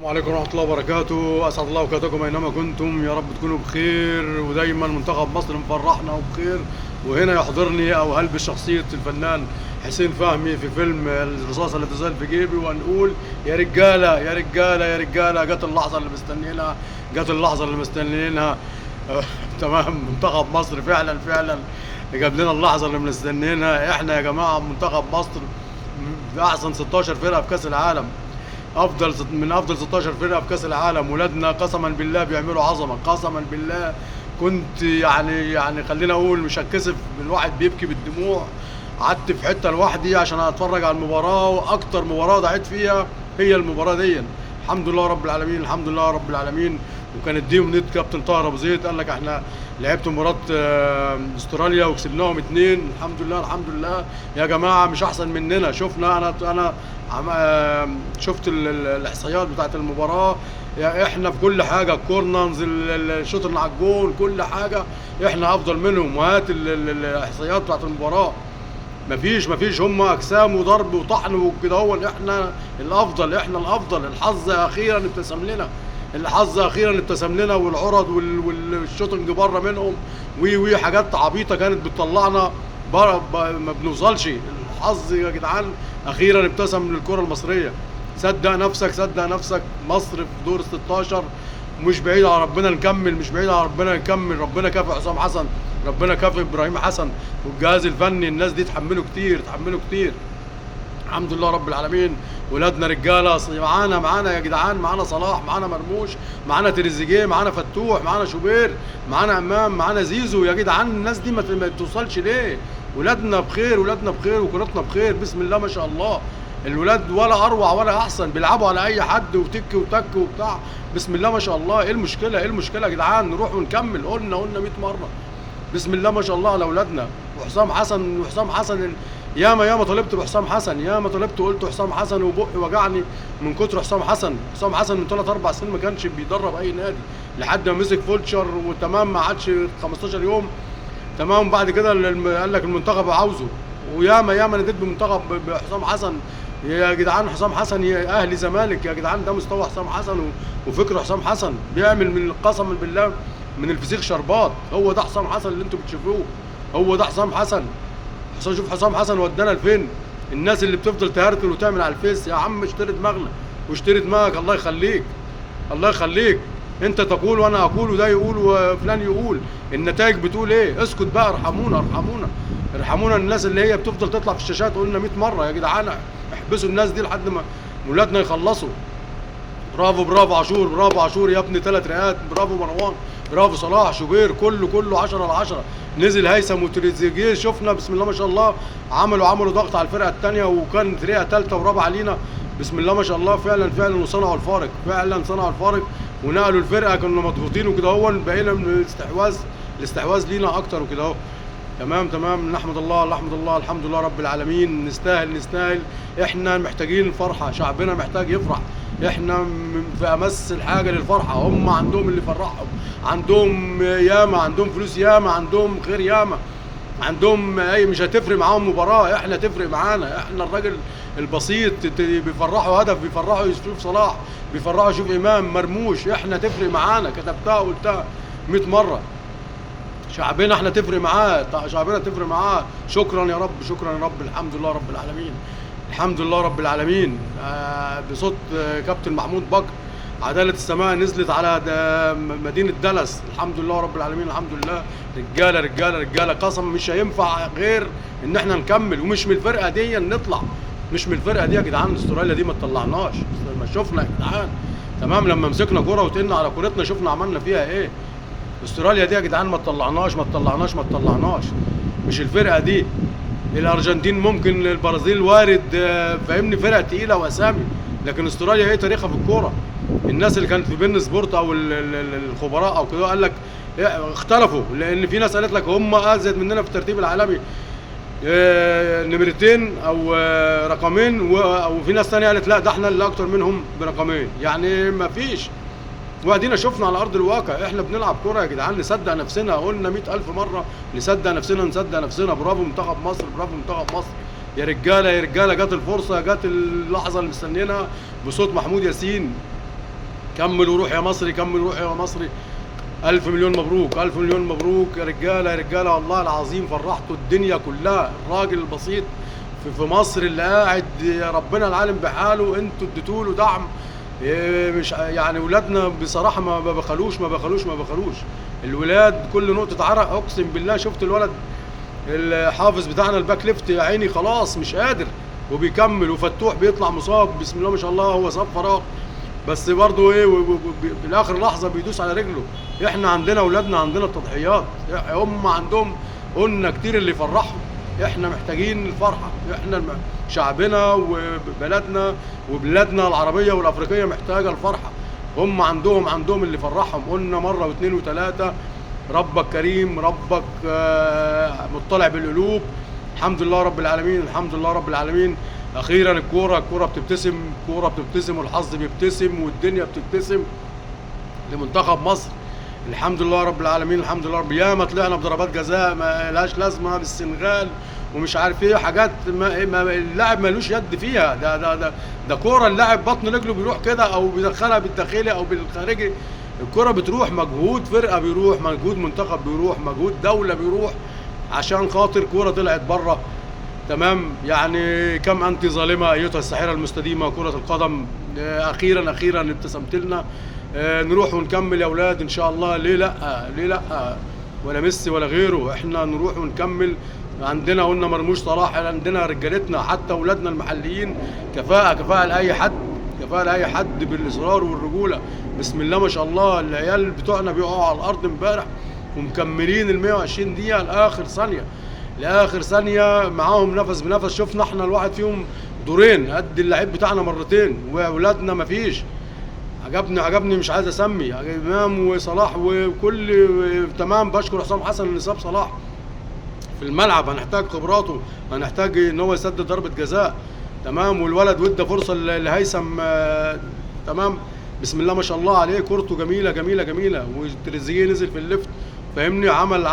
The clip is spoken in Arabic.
السلام عليكم ورحمة الله وبركاته. أسعد الله أوقاتكم أينما كنتم، يا رب تكونوا بخير ودايما منتخب مصر مفرحنا وبخير. وهنا يحضرني أو هلبس شخصية الفنان حسين فهمي في فيلم الرصاصة لا تزال في جيبي، ونقول يا رجالة يا رجالة يا رجالة، جت اللحظة اللي مستنيينها، جت اللحظة اللي مستنيينها. تمام، منتخب مصر فعلا فعلا جاب لنا اللحظة اللي مستنيينها. احنا يا جماعة منتخب مصر في أحسن 16 فرقة في كأس العالم، من افضل 16 فرقه في كاس العالم. ولادنا قسما بالله بيعملوا عظمه، قسما بالله. كنت يعني خلينا اقول مش هتكسف، الواحد بيبكي بالدموع. قعدت في حته لوحدي عشان اتفرج على المباراه، واكتر مباراه ضاعت فيها هي المباراه دي. الحمد لله رب العالمين، الحمد لله رب العالمين. وكانت دي امنيه كابتن طاهر ابو زيد، قال لك احنا لعبت مباراه استراليا وكسبناهم 2. الحمد لله الحمد لله يا جماعه، مش احسن مننا. شفنا انا شفت الاحصائيات بتاعت المباراه. احنا في كل حاجه، الكورنرز، الشوط اللي على الجون، كل حاجه احنا افضل منهم. وهات الاحصائيات بتاعت المباراه، مفيش هم اجسام وضرب وطحن وكده. هو احنا الافضل، احنا الافضل. الحظ اخيرا ابتسم لنا، الحظ اخيرا ابتسم لنا. والعرض والشوتنج بره منهم حاجات عبيطه كانت بتطلعنا ما بنوصلش. الحظ يا جدعان اخيرا ابتسم للكره المصريه. صدق نفسك، صدق نفسك، مصر في دور 16. مش بعيد على ربنا نكمل، مش بعيد على ربنا نكمل. ربنا كافئ حسام حسن، ربنا كافئ ابراهيم حسن والجهاز الفني. الناس دي تحملوا كتير، تحملوا كتير. الحمد لله رب العالمين. ولادنا رجاله. معانا يا جدعان، معانا صلاح، معانا مرموش، معانا تريزيجيه، معانا فتوح، معانا شوبير، معانا امام، معانا زيزو. يا جدعان الناس دي ما توصلش ليه؟ ولادنا بخير، ولادنا بخير، وكرتنا بخير، بسم الله ما شاء الله. الولاد ولا اروع ولا احسن، بيلعبوا على اي حد وتك وتك وبتاع. بسم الله ما شاء الله. ايه المشكله؟ ايه المشكله يا جدعان؟ نروح ونكمل. قلنا 100 مره بسم الله ما شاء الله على اولادنا. وحسام حسن ياما طلبت بحسام حسن، ياما طلبت وقلت حسام حسن، وبقي وجعني من كتر حسام حسن. حسام حسن من 3 4 سنين ما كانش بيدرب اي نادي، لحد ما مسك فولتشر وتمام، ما عادش 15 يوم تمام. بعد كده قال لك المنتخب عاوزه. وياما نديت بمنتخب بحسام حسن. يا جدعان حسام حسن، يا اهلي زمالك يا جدعان، ده مستوى حسام حسن وفكر حسام حسن. بيعمل من قسما بالله من الفسيخ شربات. هو ده حسام حسن اللي انتوا بتشوفوه، هو ده حسام حسن. شوف حسام حسن ودانا لفين. الناس اللي بتفضل تهرتل وتعمل على الفيس، يا عم اشتري دماغنا واشتري دماغك. الله يخليك، الله يخليك. انت تقول وانا اقول وده يقول وفلان يقول، النتائج بتقول ايه؟ اسكت بقى، ارحمونا ارحمونا ارحمونا. الناس اللي هي بتفضل تطلع في الشاشات، قلنا 100 مره يا جدعان احبسوا الناس دي لحد ما ولادنا يخلصوا. برافو برافو عاشور، برافو عاشور يا ابني، 3 رئات. برافو مروان، برافو صلاح، شوبير، كله 10 على 10. نزل هيثم وتريزيجيه، شفنا بسم الله ما شاء الله. عملوا ضغط على الفرقه الثانيه، وكانت رئه ثالثه ورابعه لينا. بسم الله ما شاء الله، فعلا فعلا. وصنعوا الفارق، فعلا صنعوا الفارق. ونقلوا الفرقه، كنا مضغوطين وكده. هو بقينا من الاستحواذ لينا اكتر وكده اهو. تمام. نحمد الله، الحمد لله رب العالمين. نستاهل. احنا محتاجين الفرحه، شعبنا محتاج يفرح. احنا في امس الحاجه للفرحه. هم عندهم اللي يفرحهم، عندهم ياما، عندهم فلوس ياما، عندهم خير ياما، عندهم اي. مش هتفرق معاهم مباراه، احنا تفرق معانا. احنا الراجل البسيط بيفرحوا هدف، بيفرحوا يشوف صلاح، بيفرحوا يشوف امام مرموش. احنا تفرق معانا، كتبتها وقلتها 100 مره. شعبنا احنا تفرق معاه، شعبنا تفرق معاه. شكرا يا رب، شكرا يا رب. الحمد لله رب العالمين، الحمد لله رب العالمين. بصوت كابتن محمود بكر، عدالة السماء نزلت على مدينة دالاس. الحمد لله رب العالمين، الحمد لله. رجالة رجالة رجالة، قسم مش هينفع غير ان احنا نكمل. ومش من الفرقة دي نطلع، مش من الفرقة دي يا جدعان. استراليا دي ما تطلعناش، ما شفنا يا جدعان تمام. لما مسكنا كرة وتقلنا على كورتنا، شفنا عملنا فيها ايه. استراليا دي يا جدعان ما تطلعناش. مش الفرقة دي. الارجنتين ممكن، البرازيل وارد، فاهمني، فرقه تقيله واسامي. لكن استراليا ايه تاريخها في الكوره. الناس اللي كانت في بين سبورت او الخبراء او كده قال لك اختلفوا، لان في ناس قالت لك هم ازيد مننا في الترتيب العالمي نمرتين او رقمين، وفي ناس ثانيه قالت لا ده احنا اللي اكتر منهم برقمين. يعني ما فيش. وادينا شفنا على ارض الواقع. احنا بنلعب كوره يا جدعان، نصدق نفسنا. قلنا 100,000 مره نصدق نفسنا. برافو منتخب مصر، برافو منتخب مصر. يا رجاله يا رجاله، جت الفرصه، جت اللحظه اللي مستنيينها بصوت محمود ياسين. كمل وروح يا مصري، كمل وروح يا مصري. ألف مليون مبروك، ألف مليون مبروك يا رجالة، يا رجالة والله العظيم فرحتوا الدنيا كلها. الراجل البسيط في مصر اللي قاعد ربنا العالم بحاله، انتوا اديتوا له دعم. مش يعني ولادنا بصراحة ما بخلوش ما بخلوش ما بخلوش. الولاد كل نقطة عرق أقسم بالله. شفت الولد الحافظ بتاعنا الباك ليفت يا عيني خلاص مش قادر وبيكمل، وفتوح بيطلع مصاب بسم الله ما شاء الله، هو صاب فراغ بس برضه ايه في الاخر لحظه بيدوس على رجله. احنا عندنا اولادنا عندنا التضحيات، هم عندهم قلنا كتير اللي يفرحهم. احنا محتاجين الفرحه، احنا شعبنا وبلدنا وبلادنا العربيه والافريقيه محتاجه الفرحه. هم عندهم اللي يفرحهم. قلنا مره واثنين وثلاثه، ربك كريم، ربك مطلع بالقلوب. الحمد لله رب العالمين، الحمد لله رب العالمين. اخيرا الكوره بتبتسم، الكوره بتبتسم والحظ بيبتسم والدنيا بتبتسم لمنتخب مصر. الحمد لله رب العالمين، الحمد لله رب. ياما طلعنا بضربات جزاء ما لهاش لازمه بالسنغال ومش عارف ايه، حاجات ما اللاعب مالوش يد فيها. ده كوره اللاعب بطن رجله بيروح كده او بيدخلها بالداخلي او بالخارجي. الكوره بتروح، مجهود فرقه بيروح، مجهود منتخب بيروح، مجهود دوله بيروح عشان خاطر كوره طلعت بره. تمام. يعني كم انت ظالمه ايتها الساحره المستديمه كره القدم. اخيرا اخيرا ابتسمت لنا. نروح ونكمل يا اولاد ان شاء الله. ليه لا، ليه لا؟ ولا ميسي ولا غيره، احنا نروح ونكمل. عندنا قلنا مرموش صلاح، عندنا رجالتنا حتى اولادنا المحليين كفاءه، كفاءه لاي حد، كفاءه لاي حد بالاصرار والرجوله. بسم الله ما شاء الله. العيال بتوعنا بيقعوا على الارض امبارح ومكملين ال 120 دقيقه لاخر ثانيه، لاخر ثانيه معاهم نفس بنفس. شفنا احنا الواحد فيهم دورين قد اللعيب بتاعنا مرتين، واولادنا مفيش. عجبني مش عايز اسمي امام وصلاح وكل تمام. بشكر حسام حسن اللي ساب صلاح في الملعب، هنحتاج خبراته، هنحتاج ان هو يسدد ضربه جزاء. تمام. والولد وادى فرصه لهيثم. تمام. بسم الله ما شاء الله عليه، كورته جميله جميله جميله. وتريزيجيه نزل في الليفت فاهمني، عمل